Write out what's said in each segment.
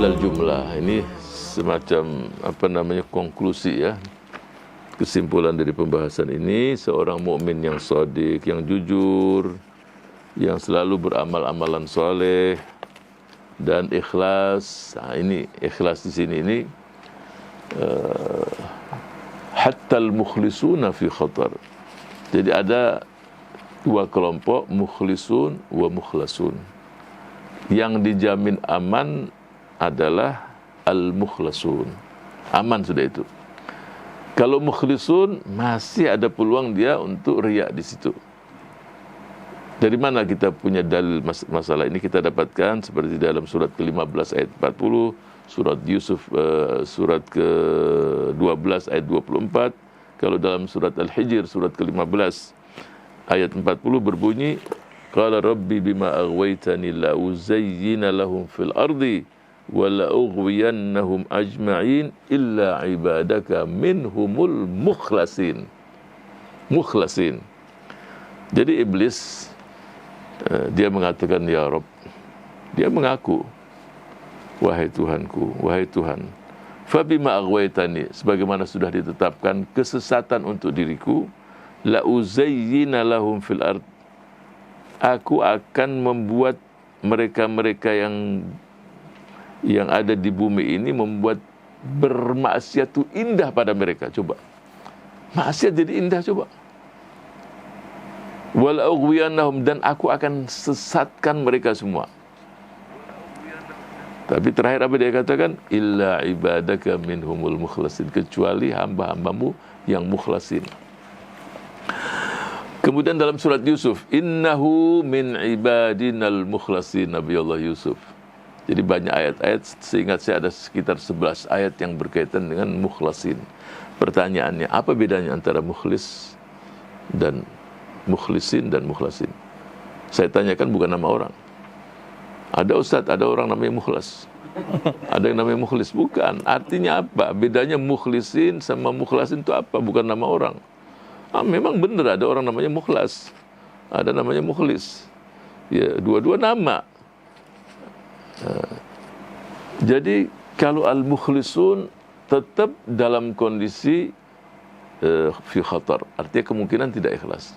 ilal jumlah. Ini semacam konklusi ya. Kesimpulan dari pembahasan ini, seorang mukmin yang shadiq, yang jujur, yang selalu beramal amalan soleh dan ikhlas. Nah, ini ikhlas di sini ini hatta al-mukhlisuna fi khatar. Jadi ada dua kelompok, mukhlisun wa mukhlasun. Yang dijamin aman adalah al-mukhlasun. Aman sudah itu. Kalau mukhlisun masih ada peluang dia untuk riya di situ. Dari mana kita punya dalil masalah ini? Kita dapatkan seperti dalam surat ke-15 ayat 40, surat Yusuf surat ke-12 ayat 24. Kalau dalam surat Al-Hijr surat ke-15 ayat 40 berbunyi, qala rabbi bima aghwaytani la uzayyina lahum fil ardi wa la ughwiyannahum ajma'in illa ibadaka minhumul mukhlasin. Mukhlasin. Jadi iblis dia mengatakan ya Rabb, dia mengaku, wahai Tuhanku, wahai Tuhan, fabima aghwaytani, sebagaimana sudah ditetapkan kesesatan untuk diriku, la uzayyina lahum fil ard, aku akan membuat mereka-mereka yang ada di bumi ini, membuat bermaksiat itu indah pada mereka. Coba maksiat jadi indah, coba. Wal ughwiyannahum, dan aku akan sesatkan mereka semua. Tapi terakhir apa dia katakan? Illa ibadaka minhumul mukhlasin, kecuali hamba-hambamu yang mukhlasin. Kemudian dalam surat Yusuf, innahu min ibadinal mukhlasin, Nabi Allah Yusuf. Jadi banyak ayat-ayat, seingat saya ada sekitar 11 ayat yang berkaitan dengan mukhlasin. Pertanyaannya, apa bedanya antara mukhlis dan mukhlisin dan mukhlasin? Saya tanyakan bukan nama orang. Ada ustadz, ada orang namanya mukhlas, ada yang namanya mukhlis. Bukan, artinya apa? Bedanya mukhlisin sama mukhlasin itu apa? Bukan nama orang. Memang benar ada orang namanya mukhlas, ada namanya mukhlis. Ya, dua-dua nama. Jadi kalau al-mukhlisun tetap dalam kondisi fi khatar, artinya kemungkinan tidak ikhlas.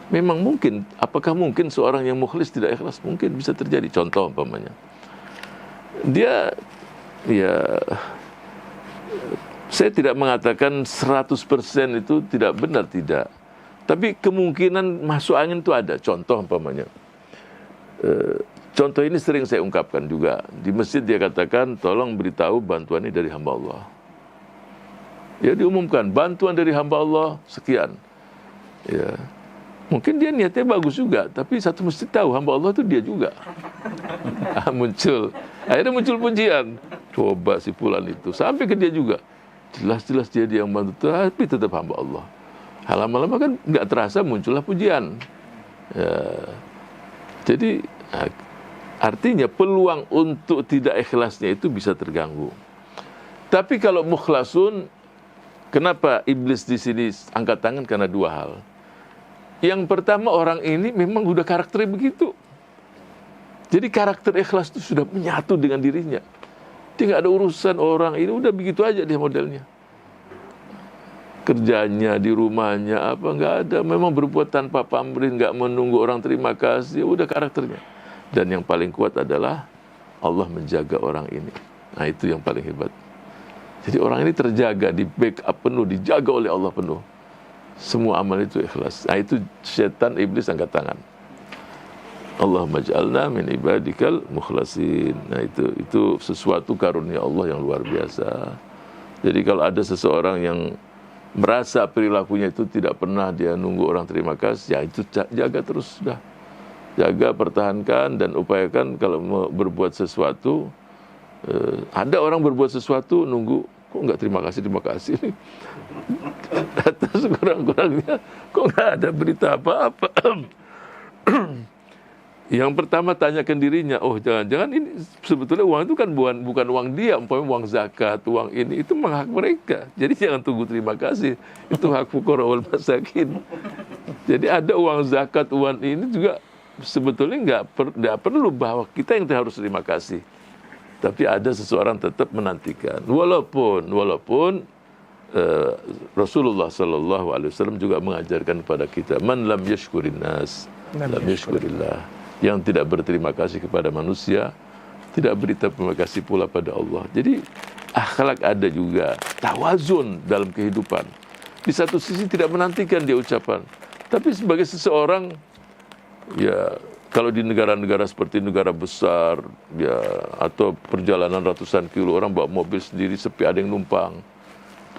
Memang mungkin, apakah mungkin seorang yang mukhlis tidak ikhlas? Mungkin, bisa terjadi. Contoh umpamanya, dia ya, saya tidak mengatakan 100% itu tidak benar, tidak. Tapi kemungkinan masuk angin itu ada. Contoh umpamanya, contoh ini sering saya ungkapkan juga. Di masjid dia katakan, tolong beritahu bantuan ini dari hamba Allah. Ya, diumumkan, bantuan dari hamba Allah sekian. Ya, mungkin dia niatnya bagus juga, tapi satu mesti tahu, hamba Allah itu dia juga. Akhirnya muncul pujian. Coba si fulan itu, sampai ke dia juga. Jelas-jelas dia yang bantu, tapi tetap hamba Allah. Lama-lama kan nggak terasa muncullah pujian. Ya. Jadi artinya peluang untuk tidak ikhlasnya itu bisa terganggu. Tapi kalau mukhlasun, kenapa iblis di sini angkat tangan? Karena dua hal. Yang pertama, orang ini memang udah karakternya begitu. Jadi karakter ikhlas itu sudah menyatu dengan dirinya. Dia nggak ada urusan orang ini, udah begitu aja dia modelnya. Kerjanya, di rumahnya, apa nggak ada. Memang berbuat tanpa pamrih, nggak menunggu orang terima kasih, udah karakternya. Dan yang paling kuat adalah Allah menjaga orang ini. Nah, itu yang paling hebat. Jadi orang ini terjaga, di backup penuh, dijaga oleh Allah penuh. Semua amal itu ikhlas. Nah, itu setan, iblis angkat tangan. Allahumma ja'alna min ibadikal mukhlasin. Nah, itu sesuatu karunia Allah yang luar biasa. Jadi kalau ada seseorang yang merasa perilakunya itu tidak pernah dia nunggu orang terima kasih, ya itu jaga terus sudah. Jaga, pertahankan, dan upayakan kalau mau berbuat sesuatu. Ada orang berbuat sesuatu nunggu, kok nggak terima kasih. Atas kurang-kurangnya, kok nggak ada berita apa-apa. Yang pertama tanyakan dirinya, oh jangan-jangan ini sebetulnya uang itu kan bukan uang dia, umpamanya uang zakat, uang ini, itu memang hak mereka. Jadi jangan tunggu terima kasih, itu hak fuqara wal masakin. Jadi ada uang zakat, uang ini juga sebetulnya nggak perlu bahwa kita yang harus terima kasih. Tapi ada seseorang tetap menantikan. Walaupun Rasulullah sallallahu alaihi wasallam juga mengajarkan kepada kita, man lam yashkurin nas lam yashkurillah. Yang tidak berterima kasih kepada manusia, tidak beri terima kasih pula pada Allah. Jadi akhlak ada juga, tawazun dalam kehidupan. Di satu sisi tidak menantikan dia ucapan, tapi sebagai seseorang, ya kalau di negara-negara seperti negara besar, ya atau perjalanan ratusan kilo, orang bawa mobil sendiri sepi, ada yang numpang.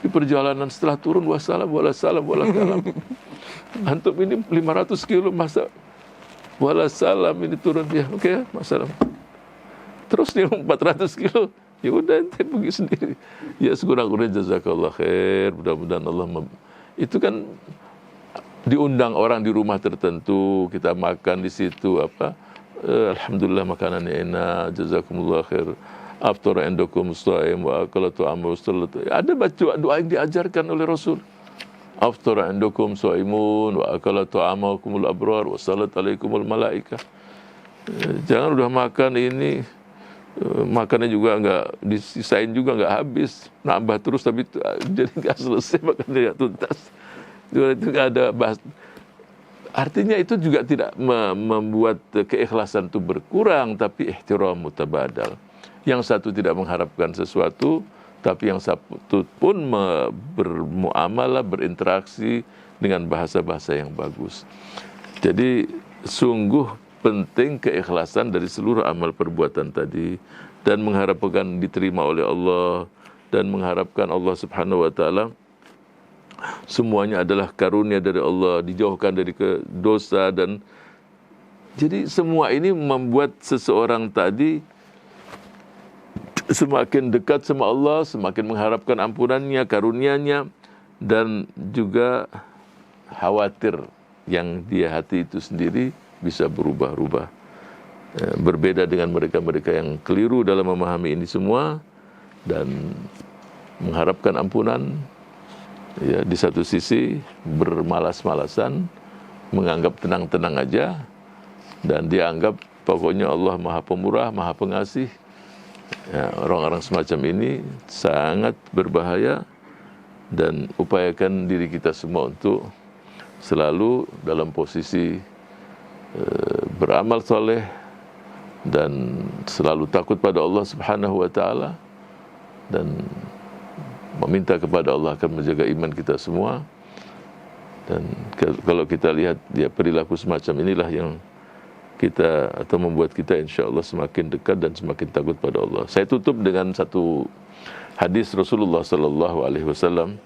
Di perjalanan setelah turun, wassalam, kalam. Antum ini 500 kilo, masa walasalam ini turun dia, oke, wassalam. Terus dia 400 kilo, ya udah ente pergi sendiri. Ya sekurang-kurangnya jazakallah khair, mudah-mudahan Allah itu kan diundang orang di rumah tertentu, kita makan di situ apa, alhamdulillah makanannya enak, jazakumullah khair. Aftara indakum shaim wa akalatu amu sallatu. Ada baca doa yang diajarkan oleh Rasul. Aftara indakum shaimun wa akalatu amakumul abrar wa sallat alaikumul malaikah. Jangan udah makan ini, makannya juga enggak disisain, juga enggak habis, nambah terus tapi jadi enggak selesai, makannya enggak tuntas. Itu enggak ada bahas. Artinya itu juga tidak membuat keikhlasan itu berkurang, tapi ihtiram mutabadal. Yang satu tidak mengharapkan sesuatu, tapi yang satu pun bermuamalah, berinteraksi dengan bahasa-bahasa yang bagus. Jadi sungguh penting keikhlasan dari seluruh amal perbuatan tadi, dan mengharapkan diterima oleh Allah, dan mengharapkan Allah Subhanahu wa taala semuanya adalah karunia dari Allah, dijauhkan dari dosa. Dan jadi semua ini membuat seseorang tadi semakin dekat sama Allah, semakin mengharapkan ampunannya, karunia-Nya, dan juga khawatir yang dia hati itu sendiri bisa berubah-ubah. Berbeda dengan mereka-mereka yang keliru dalam memahami ini semua dan mengharapkan ampunan. Ya, di satu sisi bermalas-malasan, menganggap tenang-tenang aja, dan dia anggap pokoknya Allah Maha Pemurah, Maha Pengasih. Ya, orang-orang semacam ini sangat berbahaya, dan upayakan diri kita semua untuk selalu dalam posisi beramal soleh dan selalu takut pada Allah Subhanahu wa taala, dan meminta kepada Allah akan menjaga iman kita semua. Dan kalau kita lihat dia perilaku semacam inilah yang kita atau membuat kita insya-Allah semakin dekat dan semakin takut pada Allah. Saya tutup dengan satu hadis Rasulullah sallallahu alaihi wasallam.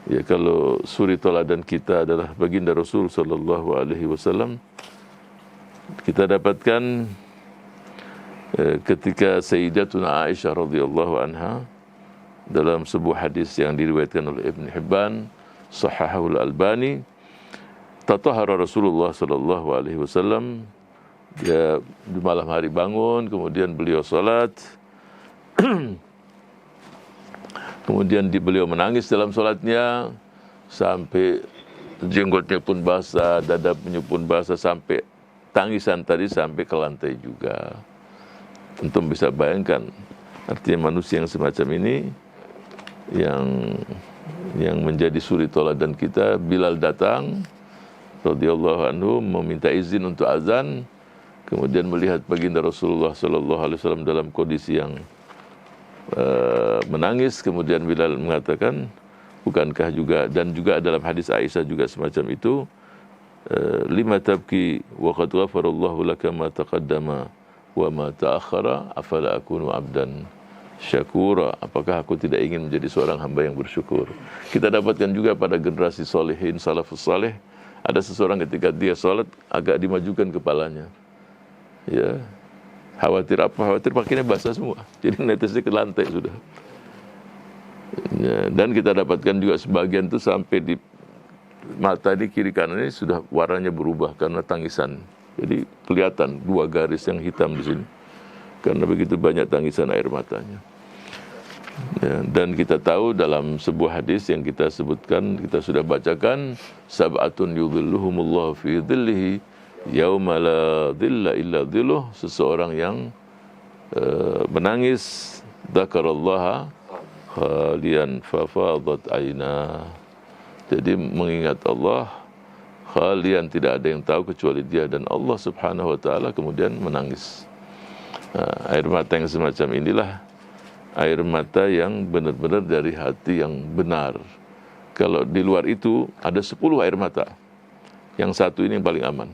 Ya, kalau suri teladan kita adalah baginda Rasul sallallahu alaihi wasallam, kita dapatkan ketika Sayyidatuna Aisyah radhiyallahu anha dalam sebuah hadis yang diriwayatkan oleh Ibn Hibban, Shahahul Albani, tatahara Rasulullah sallallahu alaihi wasallam. Dia di malam hari bangun, kemudian beliau salat, kemudian beliau menangis dalam salatnya sampai jenggotnya pun basah, dadanya pun basah, sampai tangisan tadi sampai ke lantai juga. Tentu bisa bayangkan, artinya manusia yang semacam ini yang menjadi suri teladan kita. Bilal datang radhiyallahu anhu meminta izin untuk azan. Kemudian melihat baginda Rasulullah sallallahu alaihi wasallam dalam kondisi yang menangis. Kemudian Bilal mengatakan, bukankah juga, dan juga dalam hadis Aisyah juga semacam itu, lima tabki wa qad ghafarallahu laka ma taqaddama wa ma ta'akhkhara afala akunu abdan syakura. Apakah aku tidak ingin menjadi seorang hamba yang bersyukur? Kita dapatkan juga pada generasi solehin, salafus saleh, ada seseorang ketika dia salat agak dimajukan kepalanya. Ya, khawatir apa? Khawatir pakainya basah semua, jadi netesnya ke lantai sudah. Ya, dan kita dapatkan juga sebagian itu sampai di mata di kiri kanan ini sudah warnanya berubah karena tangisan. Jadi kelihatan dua garis yang hitam di sini karena begitu banyak tangisan air matanya. Ya, dan kita tahu dalam sebuah hadis yang kita sebutkan, kita sudah bacakan, sab'atun yudhilluhumullahu fi dhillihi yauma la dhilla illa dhilluh, seseorang yang menangis, dzakarallaha khalian fafadat aina. Jadi mengingat Allah khalian, tidak ada yang tahu kecuali Dia dan Allah Subhanahu wa taala, kemudian menangis. Air mata yang semacam inilah air mata yang benar-benar dari hati yang benar. Kalau di luar itu ada 10 air mata, yang satu ini yang paling aman.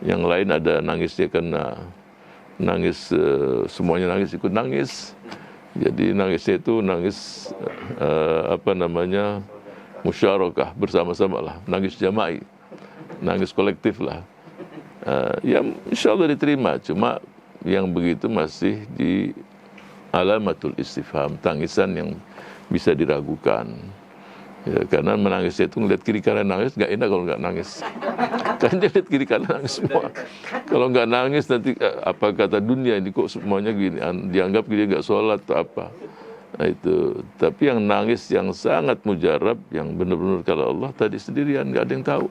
Yang lain ada nangisnya karena nangis, semuanya nangis, ikut nangis. Jadi nangisnya itu nangis musyarakah, bersama-sama lah, nangis jama'i, nangis kolektif lah. Ya insya Allah diterima, cuma yang begitu masih di alamatul istifham, tangisan yang bisa diragukan. Ya, karena menangisnya itu ngeliat kiri kanan nangis, nggak enak kalau nggak nangis. Kan dia lihat kiri kanan nangis semua. Kalau nggak nangis nanti apa kata dunia ini, kok semuanya gini, dianggap dia nggak sholat atau apa. Nah itu. Tapi yang nangis yang sangat mujarab, yang benar-benar kalau Allah tadi sendirian, nggak ada yang tahu.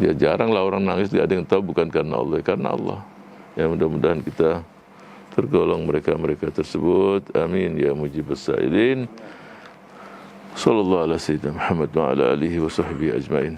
Ya jarang lah orang nangis nggak ada yang tahu, bukan karena Allah, karena Allah. Ya mudah-mudahan kita tergolong mereka-mereka tersebut. Amin ya mujibus sa'ilin. Sallallahu alaihi wa sallam Muhammad wa ala alihi wa sahbihi ajmain.